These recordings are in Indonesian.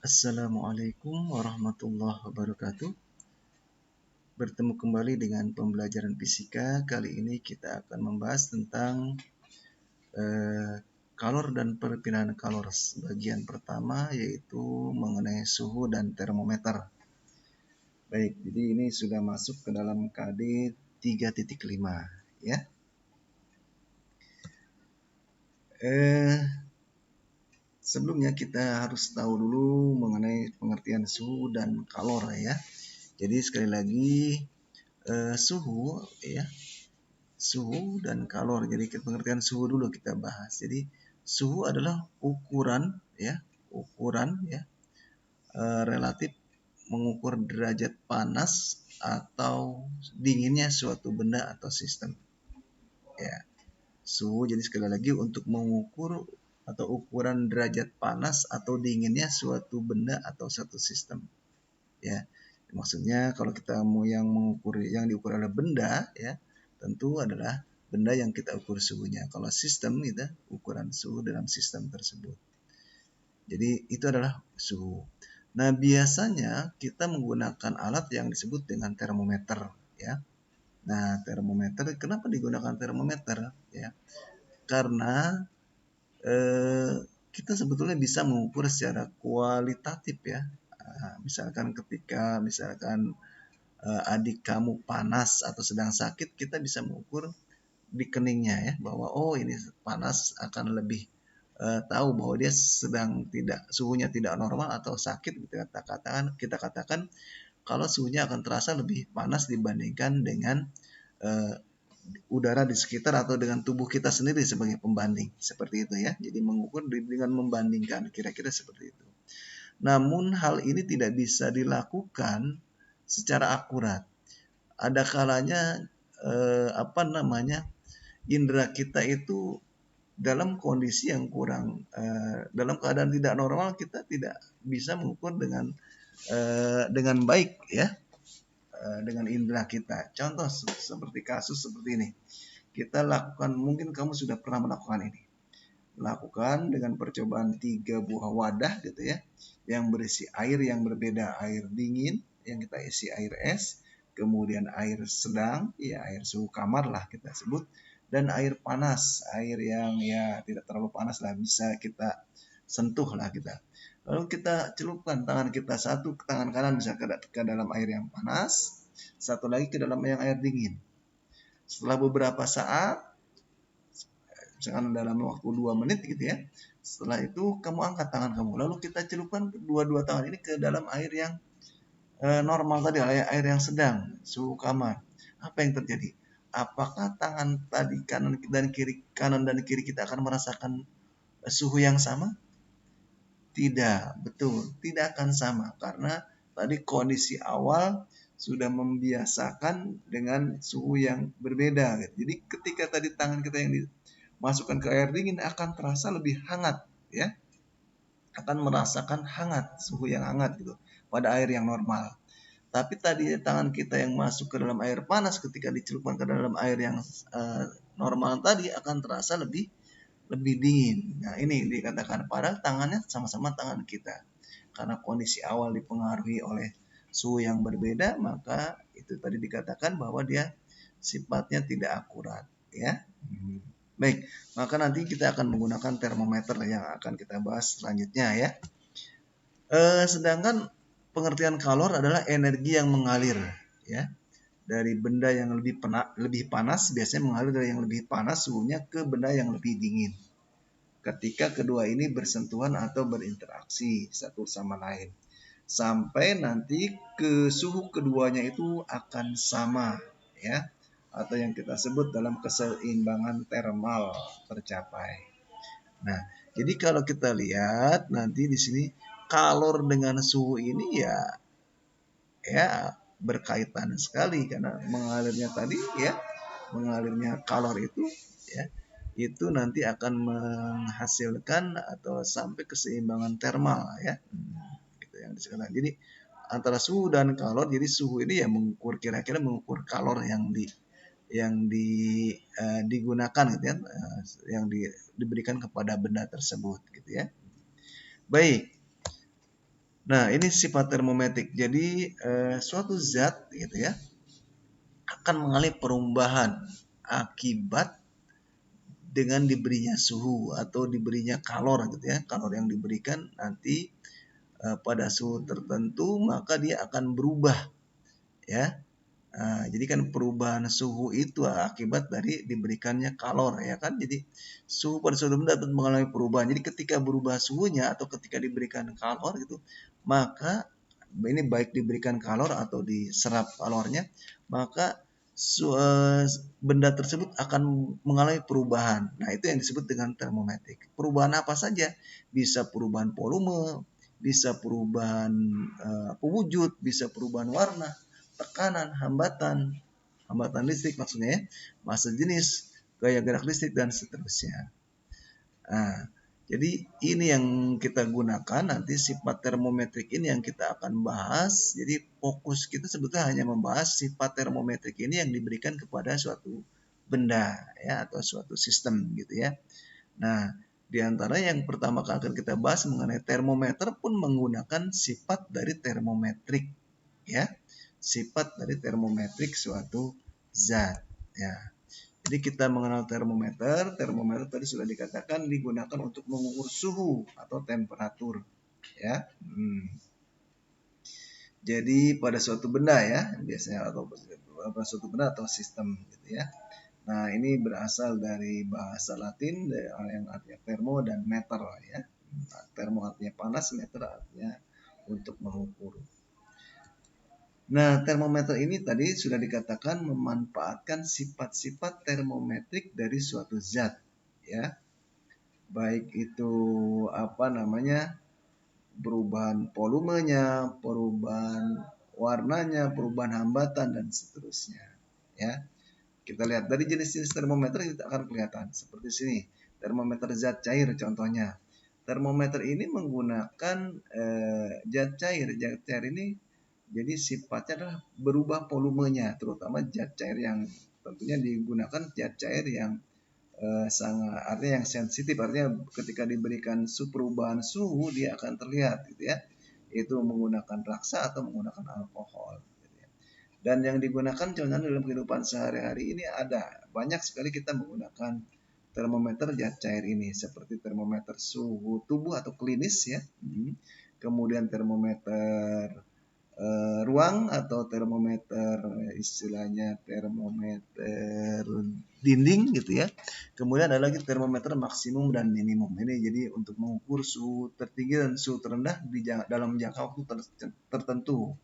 Assalamualaikum warahmatullahi wabarakatuh. Bertemu kembali dengan pembelajaran fisika. Kali ini kita akan membahas tentang eh, kalor dan perpindahan kalor. Bagian pertama yaitu mengenai suhu dan termometer. Baik, jadi ini sudah masuk ke dalam KD 3.5 ya. Eh, Sebelumnya kita harus tahu dulu mengenai pengertian suhu dan kalor ya. Jadi sekali lagi suhu ya, suhu dan kalor. Jadi pengertian suhu dulu kita bahas. Jadi suhu adalah ukuran ya, ukuran ya, relatif mengukur derajat panas atau dinginnya suatu benda atau sistem. Ya, suhu jadi sekali lagi untuk mengukur atau ukuran derajat panas atau dinginnya suatu benda atau satu sistem. Ya, maksudnya kalau kita mau yang mengukur yang diukur adalah benda ya, tentu adalah benda yang kita ukur suhunya. Kalau sistem gitu, ukuran suhu dalam sistem tersebut. Jadi itu adalah suhu. Nah, biasanya kita menggunakan alat yang disebut dengan termometer ya. Nah, termometer kenapa digunakan termometer ya? Karena eh, kita sebetulnya bisa mengukur secara kualitatif ya. Misalkan ketika adik kamu panas atau sedang sakit, kita bisa mengukur di keningnya ya, bahwa oh ini panas, akan lebih tahu bahwa dia sedang tidak, suhunya tidak normal atau sakit. Kita katakan kalau suhunya akan terasa lebih panas dibandingkan dengan uh, udara di sekitar atau dengan tubuh kita sendiri sebagai pembanding, seperti itu ya. Jadi mengukur dengan membandingkan, kira-kira seperti itu. Namun hal ini tidak bisa dilakukan secara akurat. Ada kalanya indera kita itu dalam kondisi yang kurang, dalam keadaan tidak normal, kita tidak bisa mengukur dengan baik ya, dengan indera kita. Contoh seperti kasus seperti ini. Kita lakukan, mungkin kamu sudah pernah melakukan ini. Lakukan dengan percobaan 3 buah wadah gitu ya, yang berisi air yang berbeda, air dingin yang kita isi air es, kemudian air sedang ya, air suhu kamar lah kita sebut, dan air panas, air yang ya tidak terlalu panas lah, bisa kita sentuh lah kita. Lalu kita celupkan tangan kita, satu ke tangan kanan bisa ke dalam air yang panas, satu lagi ke dalam yang air dingin. Setelah beberapa saat, misalkan dalam waktu 2 menit gitu ya, setelah itu kamu angkat tangan kamu, lalu kita celupkan dua-dua tangan ini ke dalam air yang normal tadi, air yang sedang, suhu kamar. Apa yang terjadi? Apakah tangan tadi kanan dan kiri kita akan merasakan suhu yang sama? Tidak, betul, tidak akan sama, karena tadi kondisi awal sudah membiasakan dengan suhu yang berbeda. Jadi ketika tadi tangan kita yang dimasukkan ke air dingin akan terasa lebih hangat ya, akan merasakan hangat, suhu yang hangat gitu pada air yang normal. Tapi tadi tangan kita yang masuk ke dalam air panas, ketika dicelupkan ke dalam air yang normal tadi, akan terasa lebih dingin. Nah, ini dikatakan padahal tangannya sama-sama tangan kita. Karena kondisi awal dipengaruhi oleh suhu yang berbeda, maka itu tadi dikatakan bahwa dia sifatnya tidak akurat ya. Baik, maka nanti kita akan menggunakan termometer yang akan kita bahas selanjutnya ya. Sedangkan pengertian kalor adalah energi yang mengalir ya, dari benda yang lebih panas, biasanya mengalir dari yang lebih panas suhunya ke benda yang lebih dingin. Ketika kedua ini bersentuhan atau berinteraksi satu sama lain, sampai nanti ke suhu keduanya itu akan sama ya, atau yang kita sebut dalam keseimbangan termal tercapai. Nah, jadi kalau kita lihat nanti di sini kalor dengan suhu ini ya berkaitan sekali, karena mengalirnya tadi ya, mengalirnya kalor itu ya, itu nanti akan menghasilkan atau sampai keseimbangan termal ya. Gitu yang disebut. Jadi antara suhu dan kalor, jadi suhu ini ya mengukur, kira-kira mengukur kalor yang digunakan gitu ya, yang diberikan kepada benda tersebut gitu ya. Baik. Nah, ini sifat termometrik. Jadi suatu zat gitu ya akan mengalami perubahan akibat dengan diberinya suhu atau diberinya kalor gitu ya. Kalor yang diberikan nanti pada suhu tertentu maka dia akan berubah ya. Jadi kan perubahan suhu itu akibat dari diberikannya kalor ya kan. Jadi suhu pada suatu benda dapat mengalami perubahan. Jadi ketika berubah suhunya atau ketika diberikan kalor gitu, maka ini baik diberikan kalor atau diserap kalornya, maka benda tersebut akan mengalami perubahan. Nah, itu yang disebut dengan termometrik. Perubahan apa saja? Bisa perubahan volume, bisa perubahan wujud, bisa perubahan warna, tekanan, hambatan listrik maksudnya ya, massa jenis, gaya gerak listrik dan seterusnya. Nah, jadi ini yang kita gunakan nanti sifat termometrik ini yang kita akan bahas. Jadi fokus kita sebetulnya hanya membahas sifat termometrik ini yang diberikan kepada suatu benda ya atau suatu sistem gitu ya. Nah, di antara yang pertama kali akan kita bahas mengenai termometer pun menggunakan sifat dari termometrik ya, sifat dari termometrik suatu zat ya. Jadi kita mengenal termometer. Termometer tadi sudah dikatakan digunakan untuk mengukur suhu atau temperatur ya. Jadi pada suatu benda ya biasanya atau pada suatu benda atau sistem gitu ya. Nah, ini berasal dari bahasa Latin yang artinya termo dan meter ya. Termo artinya panas, meter artinya untuk mengukur. Nah, termometer ini tadi sudah dikatakan memanfaatkan sifat-sifat termometrik dari suatu zat ya. Baik itu perubahan volumenya, perubahan warnanya, perubahan hambatan dan seterusnya ya. Kita lihat dari jenis-jenis termometer kita akan kelihatan seperti sini. Termometer zat cair contohnya. Termometer ini menggunakan zat cair. Zat cair ini jadi sifatnya adalah berubah volumenya, terutama zat cair yang tentunya digunakan zat cair yang sangat artinya yang sensitif, artinya ketika diberikan perubahan suhu dia akan terlihat gitu ya. Itu menggunakan raksa atau menggunakan alkohol. Dan yang digunakan contohnya dalam kehidupan sehari-hari ini ada banyak sekali kita menggunakan termometer zat cair ini seperti termometer suhu tubuh atau klinis ya. Kemudian termometer ruang atau termometer istilahnya termometer dinding gitu ya. Kemudian ada lagi termometer maksimum dan minimum. Ini jadi untuk mengukur suhu tertinggi dan suhu terendah dalam jangka waktu tertentu.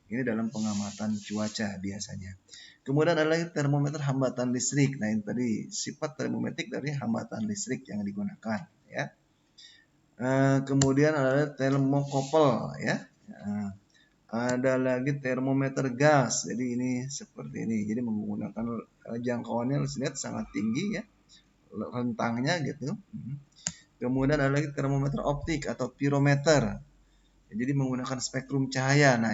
Ini dalam pengamatan cuaca biasanya. Kemudian ada lagi termometer hambatan listrik. Nah, ini tadi sifat termometrik dari hambatan listrik yang digunakan ya. Kemudian ada termokopel ya. Ada lagi termometer gas. Jadi ini seperti ini. Jadi menggunakan jangkauannya lihat sangat tinggi ya. Rentangnya gitu. Kemudian ada lagi termometer optik atau pirometer. Jadi menggunakan spektrum cahaya. Nah,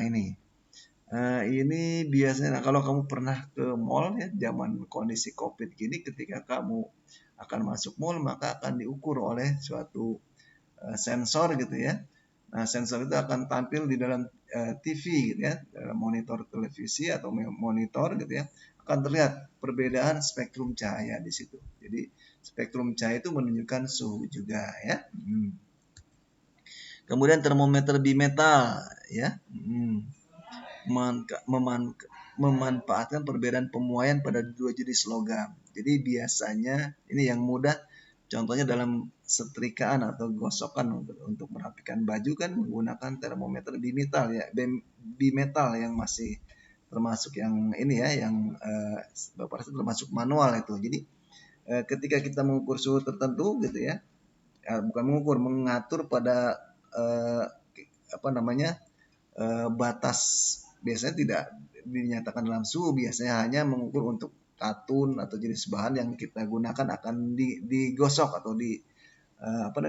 ini biasanya kalau kamu pernah ke mall ya zaman kondisi COVID gini, ketika kamu akan masuk mall maka akan diukur oleh suatu sensor gitu ya. Nah, sensor itu akan tampil di dalam TV gitu ya, dalam monitor televisi atau monitor gitu ya, akan terlihat perbedaan spektrum cahaya di situ. Jadi spektrum cahaya itu menunjukkan suhu juga ya. Kemudian termometer bimetal ya. Memanfaatkan perbedaan pemuaian pada dua jenis logam. Jadi biasanya ini yang mudah, contohnya dalam setrikaan atau gosokan untuk merapikan baju kan menggunakan termometer bimetal ya, bimetal yang masih termasuk yang ini ya, yang Bapak rasa termasuk manual itu. Jadi ketika kita mengukur suhu tertentu gitu ya, bukan mengukur, mengatur pada batas, biasanya tidak dinyatakan dalam suhu, biasanya hanya mengukur untuk katun atau jenis bahan yang kita gunakan akan digosok atau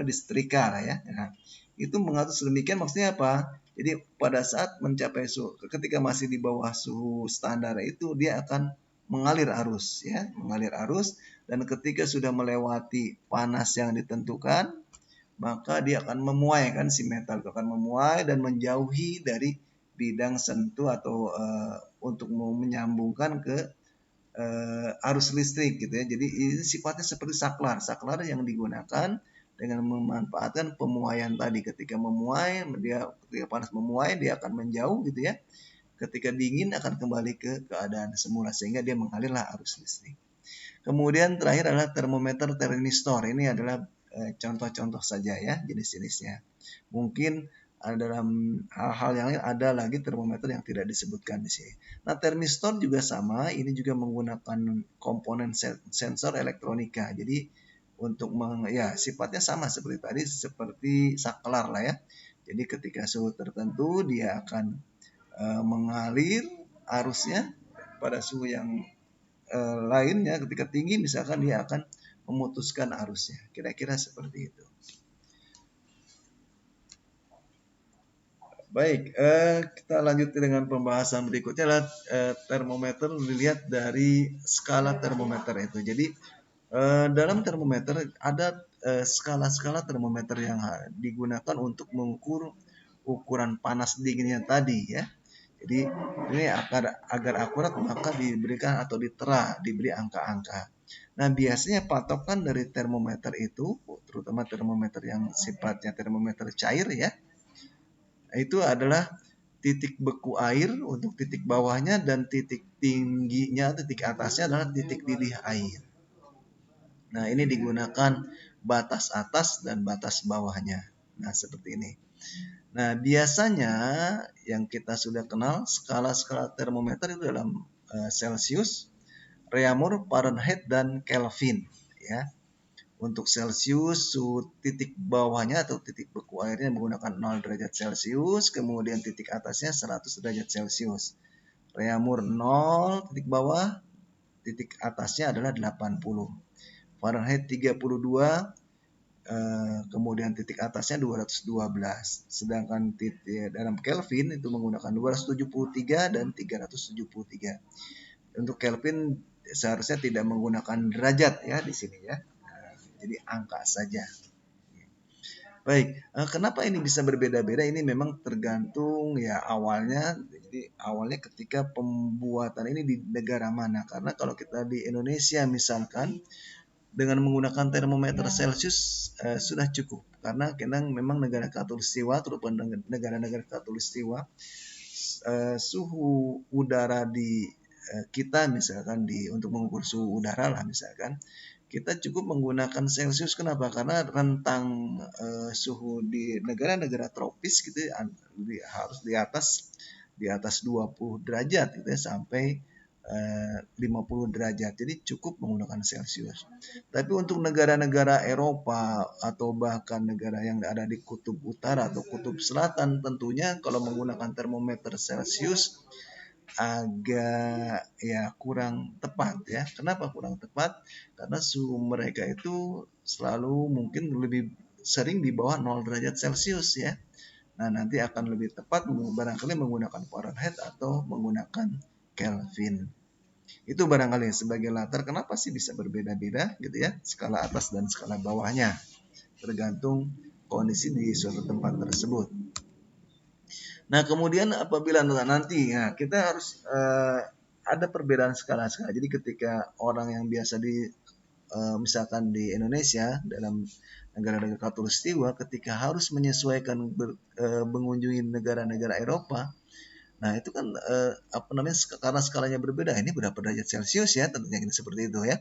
disetrika ya. Nah, itu mengatur sedemikian maksudnya apa? Jadi pada saat mencapai suhu, ketika masih di bawah suhu standar itu dia akan mengalir arus ya, mengalir arus, dan ketika sudah melewati panas yang ditentukan maka dia akan memuai, kan si metal itu akan memuai dan menjauhi dari bidang sentuh atau untuk menyambungkan ke arus listrik gitu ya. Jadi ini sifatnya seperti saklar, saklar yang digunakan dengan memanfaatkan pemuaian tadi. Ketika memuai, dia ketika panas memuai dia akan menjauh gitu ya. Ketika dingin akan kembali ke keadaan semula sehingga dia mengalirlah arus listrik. Kemudian terakhir adalah termometer termistor. Ini adalah contoh-contoh saja ya jenis-jenisnya. Mungkin dalam hal-hal yang lain ada lagi termometer yang tidak disebutkan di sini. Nah, termistor juga sama, ini juga menggunakan komponen sensor elektronika. Jadi untuk ya sifatnya sama seperti tadi, seperti saklar lah ya. Jadi ketika suhu tertentu dia akan mengalir arusnya pada suhu yang lainnya ketika tinggi misalkan dia akan memutuskan arusnya. Kira-kira seperti itu. Baik, kita lanjut dengan pembahasan berikutnya adalah termometer dilihat dari skala termometer itu. Jadi dalam termometer ada skala-skala termometer yang digunakan untuk mengukur ukuran panas dinginnya tadi ya. Jadi ini agar akurat maka diberikan atau diberi angka-angka. Nah, biasanya patokan dari termometer itu, terutama termometer yang sifatnya termometer cair ya, itu adalah titik beku air untuk titik bawahnya dan titik tingginya, titik atasnya adalah titik didih air. Nah, ini digunakan batas atas dan batas bawahnya. Nah, seperti ini. Nah, biasanya yang kita sudah kenal skala-skala termometer itu dalam Celsius, Reaumur, Fahrenheit, dan Kelvin. Ya, untuk Celsius, suhu titik bawahnya atau titik beku airnya menggunakan 0 derajat Celcius, kemudian titik atasnya 100 derajat Celcius. Reaumur 0 titik bawah, titik atasnya adalah 80. Fahrenheit 32, kemudian titik atasnya 212. Sedangkan dalam Kelvin itu menggunakan 273 dan 373. Untuk Kelvin seharusnya tidak menggunakan derajat ya di sini ya. Jadi angka saja. Baik, kenapa ini bisa berbeda-beda? Ini memang tergantung ya awalnya. Jadi awalnya ketika pembuatan ini di negara mana? Karena kalau kita di Indonesia misalkan dengan menggunakan termometer Celcius sudah cukup. Karena memang negara khatulistiwa, terutama negara-negara khatulistiwa, suhu udara di kita misalkan untuk mengukur suhu udara lah misalkan kita cukup menggunakan Celcius. Kenapa? Karena rentang suhu di negara-negara tropis gitu harus di atas 20 derajat gitu ya, sampai 50 derajat. Jadi cukup menggunakan Celcius. Tapi untuk negara-negara Eropa atau bahkan negara yang ada di kutub utara atau kutub selatan, tentunya kalau menggunakan termometer Celcius agak ya kurang tepat ya. Kenapa kurang tepat? Karena suhu mereka itu selalu mungkin lebih sering di bawah 0 derajat Celcius ya. Nah, nanti akan lebih tepat barangkali menggunakan Fahrenheit atau menggunakan Kelvin. Itu barangkali sebagai latar kenapa sih bisa berbeda-beda gitu ya, skala atas dan skala bawahnya. Tergantung kondisi di suatu tempat tersebut. Nah, kemudian apabila nanti ya kita harus ada perbedaan skala-skala. Jadi ketika orang yang biasa misalkan di Indonesia dalam negara-negara khatulistiwa ketika harus menyesuaikan mengunjungi negara-negara Eropa, nah itu kan karena skalanya berbeda. Ini berapa derajat Celcius ya, tentunya seperti itu ya.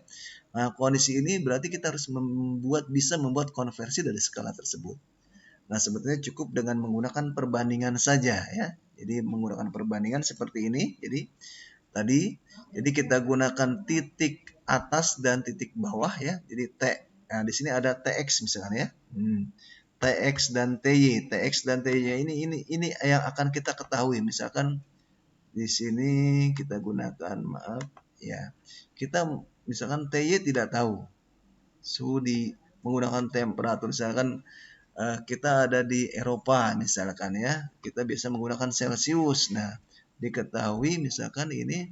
Nah, kondisi ini berarti kita harus bisa membuat konversi dari skala tersebut. Nah, sebetulnya cukup dengan menggunakan perbandingan saja ya. Jadi menggunakan perbandingan seperti ini. Jadi kita gunakan titik atas dan titik bawah ya. Jadi nah di sini ada TX misalkan ya. TX dan TY. TX dan TY ini yang akan kita ketahui. Misalkan di sini kita gunakan ya. Kita misalkan TY tidak tahu. Suhu menggunakan temperatur misalkan kita ada di Eropa misalkan ya, kita bisa menggunakan Celcius. Nah, diketahui misalkan ini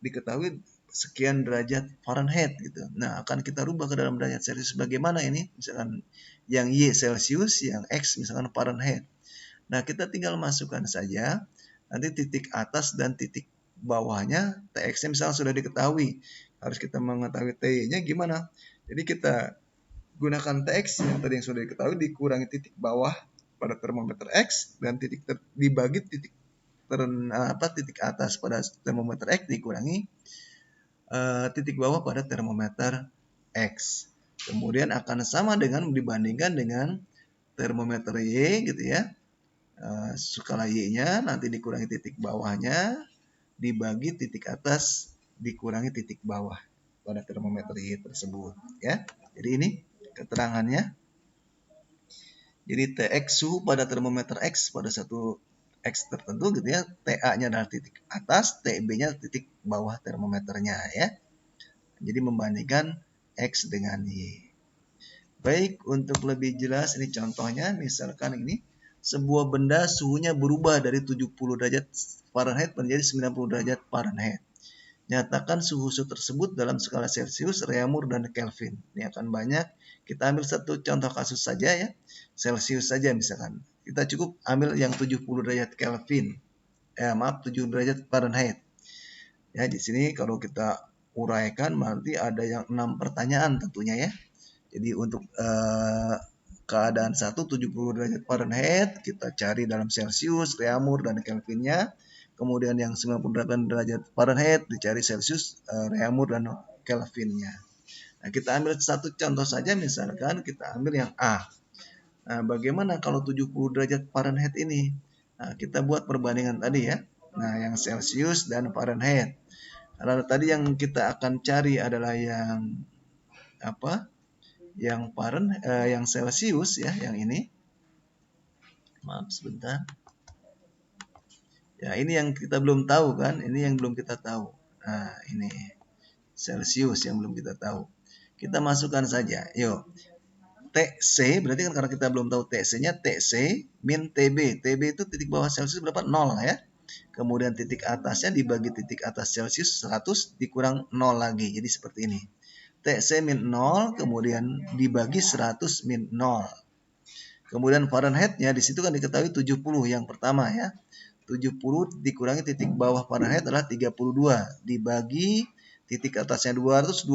diketahui sekian derajat Fahrenheit gitu. Nah, akan kita rubah ke dalam derajat Celcius. Bagaimana ini? Misalkan yang Y Celcius, yang X misalkan Fahrenheit. Nah, kita tinggal masukkan saja nanti titik atas dan titik bawahnya. TX-nya misalnya sudah diketahui. Harus kita mengetahui T-nya gimana. Jadi kita gunakan TX yang tadi yang sudah diketahui dikurangi titik bawah pada termometer X dan dibagi titik atas pada termometer X dikurangi titik bawah pada termometer X. Kemudian akan sama dengan dibandingkan dengan termometer Y gitu ya. Skala Y-nya nanti dikurangi titik bawahnya dibagi titik atas dikurangi titik bawah pada termometer Y tersebut ya. Jadi ini keterangannya. Jadi TX suhu pada termometer X pada satu X tertentu gitu ya. TA-nya adalah titik atas, TB-nya titik bawah termometernya ya. Jadi membandingkan X dengan Y. Baik, untuk lebih jelas ini contohnya misalkan ini sebuah benda suhunya berubah dari 70 derajat Fahrenheit menjadi 90 derajat Fahrenheit. Nyatakan suhu tersebut dalam skala Celcius, Reaumur, dan Kelvin. Ini akan banyak. Kita ambil satu contoh kasus saja ya. Celcius saja misalkan. Kita cukup ambil yang 70 derajat Kelvin. 7 derajat Fahrenheit. Ya, di sini kalau kita uraikan berarti ada yang 6 pertanyaan tentunya ya. Jadi untuk keadaan 70 derajat Fahrenheit kita cari dalam Celcius, Reaumur, dan Kelvinnya. Kemudian yang 98 derajat Fahrenheit dicari Celcius, Reaumur, dan Kelvinnya. Nah, kita ambil satu contoh saja, misalkan kita ambil yang A. Nah, bagaimana kalau 70 derajat Fahrenheit ini? Nah, kita buat perbandingan tadi ya. Nah, yang Celcius dan Fahrenheit. Kalau tadi yang kita akan cari adalah yang apa? Yang yang Celcius ya, yang ini. Maaf sebentar. Ya, ini yang kita belum tahu kan? Ini yang belum kita tahu. Nah, ini Celcius yang belum kita tahu. Kita masukkan saja. Yuk. TC berarti kan karena kita belum tahu TC-nya, TC min TB. TB itu titik bawah Celcius berapa? 0 ya. Kemudian titik atasnya dibagi titik atas Celcius 100 dikurang 0 lagi. Jadi seperti ini. TC min 0 kemudian dibagi 100 min 0. Kemudian Fahrenheit-nya di situ kan diketahui 70 yang pertama ya. 70 dikurangi titik bawah Fahrenheit adalah 32 dibagi titik atasnya 212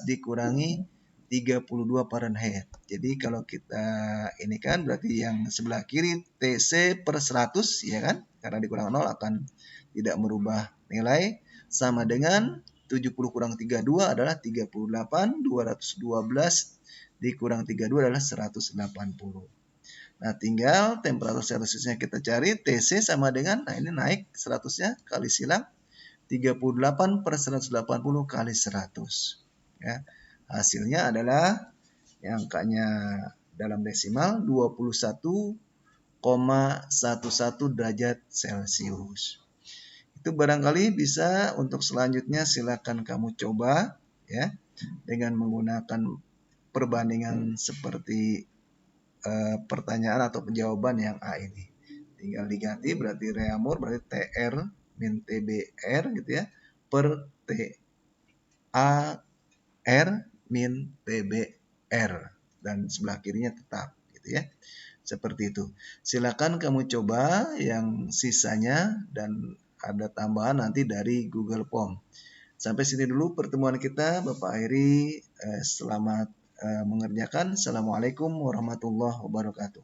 dikurangi 32 Fahrenheit. Jadi kalau kita ini kan berarti yang sebelah kiri TC per 100 ya kan, karena dikurangi 0 akan tidak merubah nilai, sama dengan 70 kurang 32 adalah 38, 212 dikurang 32 adalah 180. Nah, tinggal temperatur Celciusnya kita cari, TC sama dengan, nah ini naik 100-nya kali silang, 38 per 180 kali 100. Ya, hasilnya adalah yang angkanya dalam desimal 21,11 derajat Celcius. Itu barangkali bisa. Untuk selanjutnya silakan kamu coba ya dengan menggunakan perbandingan seperti pertanyaan atau jawaban yang A ini. Tinggal diganti berarti Reaumur berarti TR min TBR gitu ya per TAR min TBR dan sebelah kirinya tetap gitu ya. Seperti itu. Silakan kamu coba yang sisanya dan ada tambahan nanti dari Google Form. Sampai sini dulu pertemuan kita Bapak Heri. Selamat mengerjakan. Assalamualaikum warahmatullahi wabarakatuh.